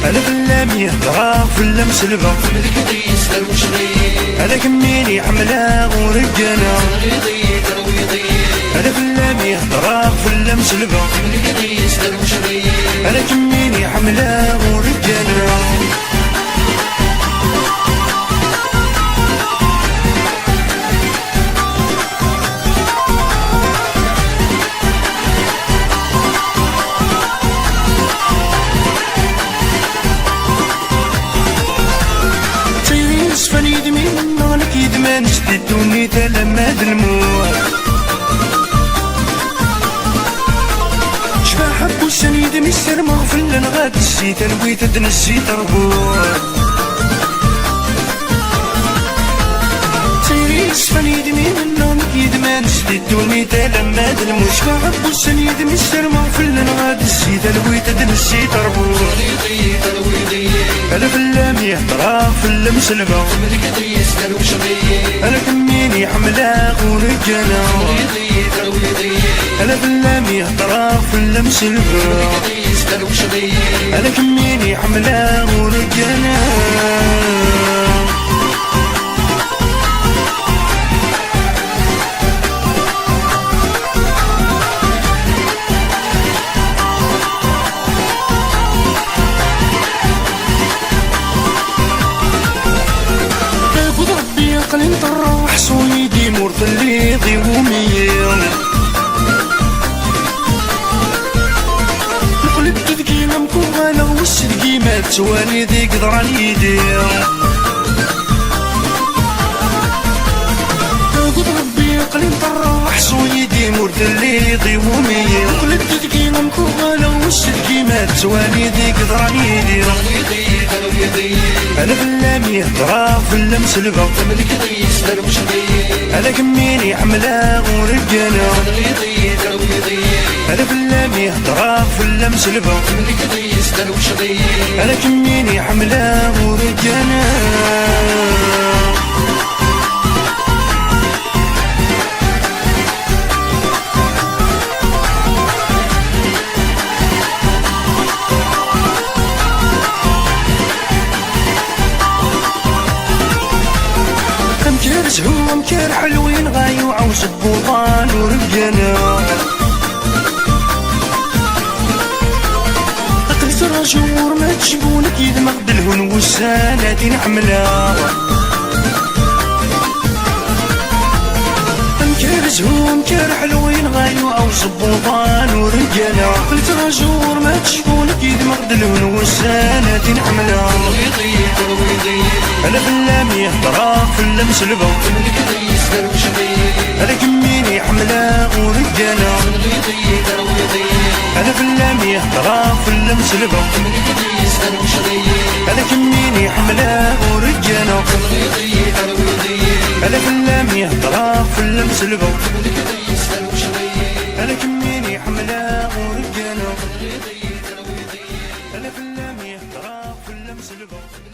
انا في اللام يهضرا في اللام سلبا الكديس دروشني انا كميني حملا ورجانا انا في اللام يهضرا في اللام سلبا الكديس دروشني انا كميني حملا ورجانا فنيد من نغلق يدمان جديدوني تلماد الموت شبا حبو السنيد ميسر مغفل نغاد السيت الويت دنسي تربوت تيريس فنيد من نغلق يدمان جديدوني تلماد الموت شبا حبو السنيد ميسر مغفل نغاد السيت الويت دنسي تربوت انا في اللام يهضرا في اللام سلبا الكديس دروشني انا كميني حملا ورجانا انا في اللام يهضرا في اللام سلبا الكديس دروشني انا كميني حملا ورجانا قلن طرح سويدي مرتليضي وميل نقلب تذكينا مكوغالا والسدقي ما تواني ذي قدران يدير قد ربي قلن طرح سويدي مرتليضي وميل نقلب تذكينا مكوغالا والسدقي ما تواني ذي قدران يدير انا في اللام يهضرا في اللام سلبا الكديس دروشني انا كميني حملا ورجانا انا في اللام يهضرا في اللام سلبا الكديس دروشني انا كميني حملا ورجانا مكير زهو مكير حلوين غايو عوز بوطان ورقنا قلت الرجور ما تجيبونك يدمغ بالهون والسانة دي نحملا مكير زهو مكير حلوين غايو عوز بوطان ورقنا قلت الرجور ما تجيبونك يدمغ بالهون والسانة دي نحملا انا في اللام يهضرا في اللام سلبا الكديس دروشني انا كميني حملا ورجانا انا في اللام يهضرا في اللام سلبا الكديس دروشني انا كميني حملا ورجانا انا في اللام يهضرا في اللام سلبا الكديس دروشني انا كميني حملا ورجانا انا في اللام يهضرا في اللام سلبا